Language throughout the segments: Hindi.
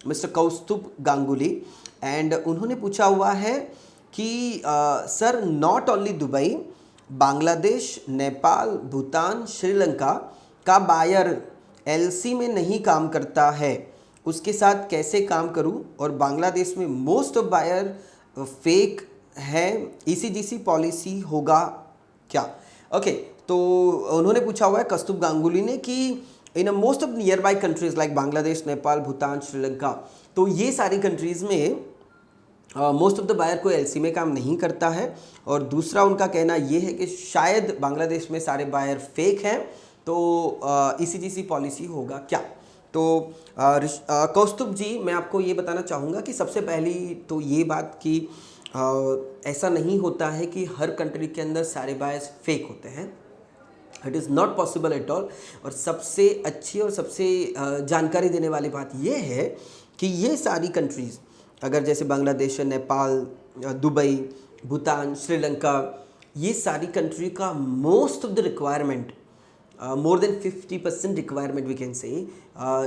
मिस्टर कौस्तुभ गांगुली, एंड उन्होंने पूछा हुआ है कि sir not only Dubai, Bangladesh, Nepal, Bhutan, Sri Lanka का बायर एलसी में नहीं काम करता है, उसके साथ कैसे काम करूं, और बांग्लादेश में मोस्ट ऑफ बायर फेक है, ईसीजीसी पॉलिसी होगा क्या? ओके, तो उन्होंने पूछा हुआ है कौस्तुभ गांगुली ने कि in most of near by countries like Bangladesh, Nepal, Bhutan, Sri Lanka, तो ये सारी कंट्रीज़ में मोस्ट ऑफ द बायर को एलसी में काम नहीं करता है। और दूसरा उनका कहना ये है कि शायद बांग्लादेश में सारे बायर फेक हैं, तो ईसीजीसी पॉलिसी होगा क्या? तो कौस्तुभ जी, मैं आपको ये बताना चाहूँगा कि सबसे पहली तो ये बात कि ऐसा नहीं होता है कि हर कंट्री के अंदर सारे बायर्स फेक होते हैं। It is not possible at all. और सबसे अच्छी और सबसे जानकारी देने वाली बात यह है कि ये सारी कंट्रीज़, अगर जैसे बांग्लादेश, नेपाल, दुबई, भूटान, श्रीलंका, ये सारी कंट्री का most of the requirement, more than 50% requirement we can say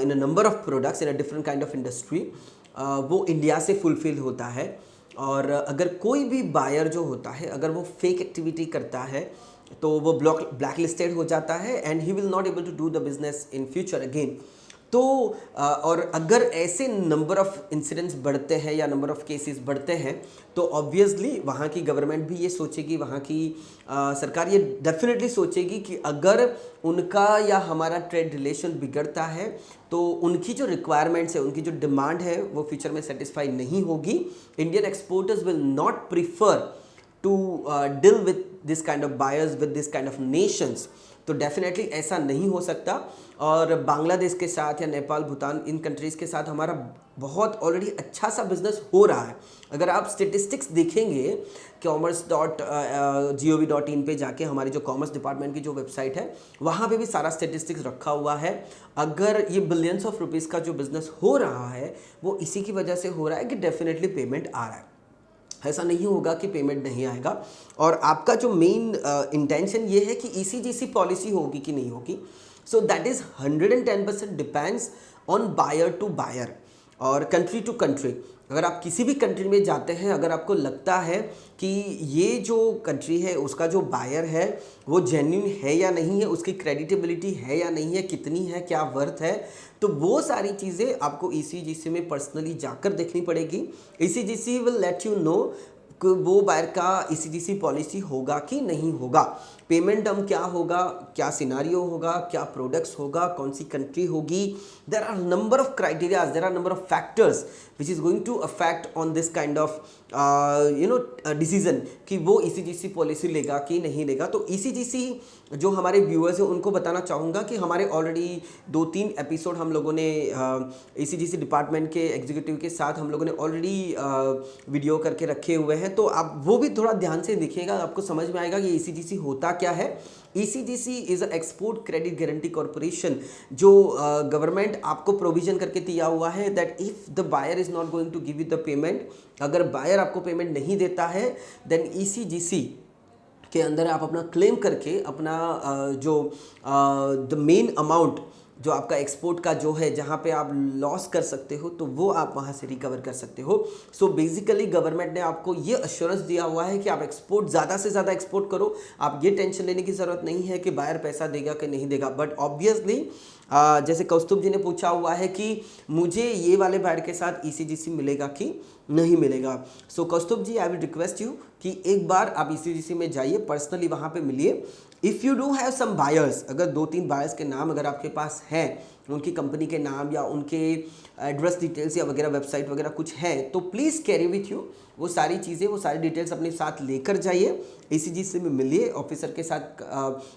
in a number of products in a different kind of industry, वो इंडिया से फुलफिल होता है। और अगर कोई भी बायर जो होता है, अगर वो फेक एक्टिविटी करता है तो वो ब्लैक लिस्टेड हो जाता है and he will not able to do the business in future again. तो और अगर ऐसे नंबर ऑफ इंसिडेंट्स बढ़ते हैं या नंबर ऑफ केसेस बढ़ते हैं तो ऑब्वियसली वहाँ की गवर्नमेंट भी ये सोचेगी, वहाँ की सरकार ये डेफिनेटली सोचेगी कि अगर उनका या हमारा ट्रेड रिलेशन बिगड़ता है तो उनकी जो रिक्वायरमेंट्स है, उनकी जो डिमांड है वो फ्यूचर में सेटिस्फाई नहीं होगी। Indian exporters will not prefer to deal with this kind of buyers, with this kind of nations. तो डेफिनेटली ऐसा नहीं हो सकता। और बांग्लादेश के साथ या नेपाल, भूटान, इन कंट्रीज़ के साथ हमारा बहुत ऑलरेडी अच्छा सा बिजनेस हो रहा है। अगर आप स्टेटिस्टिक्स देखेंगे commerce.gov.in पे जाके, हमारी जो कॉमर्स डिपार्टमेंट की जो वेबसाइट है वहाँ पे भी सारा स्टेटिस्टिक्स रखा हुआ है। अगर ये बिलियंस ऑफ रुपीज़ का जो बिज़नेस हो रहा है वो इसी की वजह से हो रहा है कि डेफिनेटली पेमेंट आ रहा है। ऐसा नहीं होगा कि पेमेंट नहीं आएगा। और आपका जो मेन इंटेंशन ये है कि ईसीजीसी पॉलिसी होगी कि नहीं होगी, so that is 110% depends on buyer to buyer और कंट्री टू कंट्री। अगर आप किसी भी कंट्री में जाते हैं, अगर आपको लगता है कि ये जो कंट्री है उसका जो बायर है वो जेन्युइन है या नहीं है, उसकी क्रेडिटेबिलिटी है या नहीं है, कितनी है, क्या वर्थ है, तो वो सारी चीज़ें आपको ईसीजीसी में पर्सनली जाकर देखनी पड़ेगी। ECGC will let you know कि वो बायर का ईसीजीसी पॉलिसी होगा कि नहीं होगा, पेमेंट टर्म क्या होगा, क्या सिनारियो होगा, क्या प्रोडक्ट्स होगा, कौन सी कंट्री होगी। There are number of criterias, there are number of factors which is going to affect on this kind of decision कि वो ईसीजीसी पॉलिसी लेगा कि नहीं लेगा। तो ईसीजीसी जो हमारे व्यूअर्स हैं उनको बताना चाहूँगा कि हमारे ऑलरेडी 2-3 एपिसोड हम लोगों ने ईसीजीसी डिपार्टमेंट के एग्जीक्यूटिव के साथ हम लोगों ने ऑलरेडी वीडियो करके रखे हुए हैं, तो आप वो भी थोड़ा ध्यान से देखिएगा, आपको समझ में आएगा कि ईसीजीसी होता क्या है। ECGC is a export credit guarantee corporation, जो गवर्नमेंट आपको प्रोविजन करके दिया हुआ है that if the buyer is not going to give you the payment, अगर बायर आपको पेमेंट नहीं देता है देन ईसीजीसी के अंदर आप अपना क्लेम करके अपना जो द मेन अमाउंट जो आपका एक्सपोर्ट का जो है, जहाँ पे आप लॉस कर सकते हो, तो वो आप वहाँ से रिकवर कर सकते हो। सो बेसिकली गवर्नमेंट ने आपको ये अश्योरेंस दिया हुआ है कि आप एक्सपोर्ट ज़्यादा से ज़्यादा एक्सपोर्ट करो, आप ये टेंशन लेने की ज़रूरत नहीं है कि बायर पैसा देगा कि नहीं देगा। बट ऑब्वियसली जैसे कौस्तुभ जी ने पूछा हुआ है कि मुझे ये वाले बायर के साथ ईसीजीसी मिलेगा कि नहीं मिलेगा। सो कौस्तुभ जी, आई विल रिक्वेस्ट यू कि एक बार आप ईसीजीसी में जाइए, पर्सनली वहाँ पे मिलिए। If you do have some buyers, अगर 2-3 बायर्स के नाम अगर आपके पास हैं, उनकी कंपनी के नाम या उनके एड्रेस डिटेल्स या वगैरह वेबसाइट वगैरह कुछ है, तो प्लीज़ कैरी विथ यू वो सारी चीज़ें, वो सारी डिटेल्स अपने साथ लेकर जाइए, ईसीजीसी में मिलिए, ऑफिसर के साथ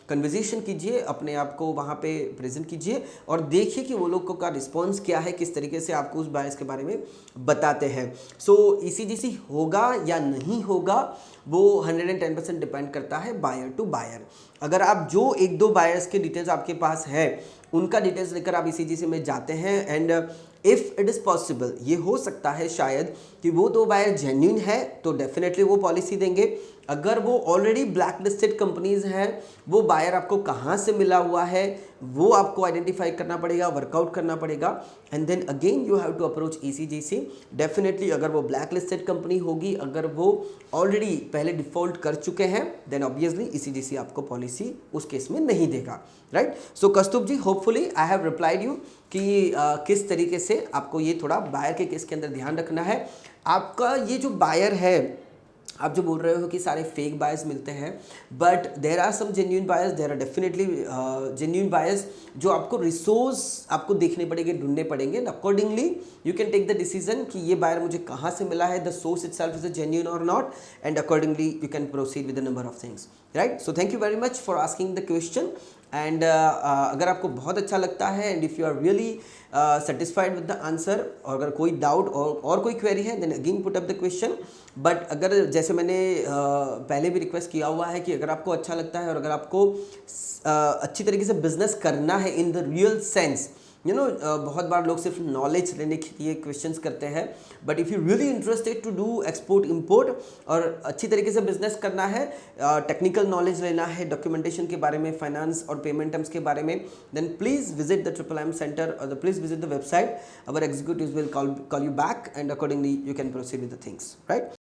कन्वर्सेशन कीजिए, अपने आप को वहाँ पे प्रेजेंट कीजिए और देखिए कि वो लोगों का रिस्पॉन्स क्या है, किस तरीके से आपको उस बायर्स के बारे में बताते हैं। सो ईसीजीसी होगा या नहीं होगा वो 110% डिपेंड करता है बायर टू बायर। अगर आप जो 1-2 बायर्स के डिटेल्स आपके पास है उनका डिटेल्स लेकर आप ईसीजीसी में जाते हैं and if it is possible, ये हो सकता है शायद कि वो 2 बायर जेन्युइन है तो डेफिनेटली वो पॉलिसी देंगे। अगर वो ऑलरेडी ब्लैक लिस्टेड कंपनीज हैं, वो बायर आपको कहाँ से मिला हुआ है वो आपको आइडेंटिफाई करना पड़ेगा, वर्कआउट करना पड़ेगा, and then again you have to approach ECGC। Definitely अगर वो ब्लैक लिस्टेड कंपनी होगी, अगर वो ऑलरेडी पहले डिफॉल्ट कर चुके हैं, देन ऑब्वियसली ECGC आपको पॉलिसी उस केस में नहीं देगा, right. So Kaustubh ji, hopefully I have replied you कि किस तरीके से आपको ये थोड़ा बायर के केस के अंदर ध्यान रखना है। आपका ये जो बायर है, आप जो बोल रहे हो कि सारे फेक बायर्स मिलते हैं, but there are some genuine buyers, there are definitely genuine buyers जो आपको रिसोर्स आपको देखने पड़ेंगे, ढूंढने पड़ेंगे, and accordingly you can take the decision कि ये बायर मुझे कहाँ से मिला है, the source itself is a genuine और not, and accordingly you can proceed with the number of things, right. So thank you very much for asking the question, and अगर आपको बहुत अच्छा लगता है and if you are really satisfied with the answer, और अगर कोई डाउट और कोई क्वेरी है, then again put up the question. But अगर जैसे मैंने पहले भी रिक्वेस्ट किया हुआ है कि अगर आपको अच्छा लगता है और अगर आपको अच्छी तरीके से बिजनेस करना है इन द रियल सेंस, बहुत बार लोग सिर्फ नॉलेज लेने के लिए क्वेश्चंस करते हैं, but if you really interested to do export import और अच्छी तरीके से बिजनेस करना है, टेक्निकल नॉलेज लेना है डॉक्यूमेंटेशन के बारे में, फाइनेंस और पेमेंट टर्म्स के बारे में, then please visit the IIIM centre और please visit the website. Our executives will call you back and accordingly you can proceed with the things, right.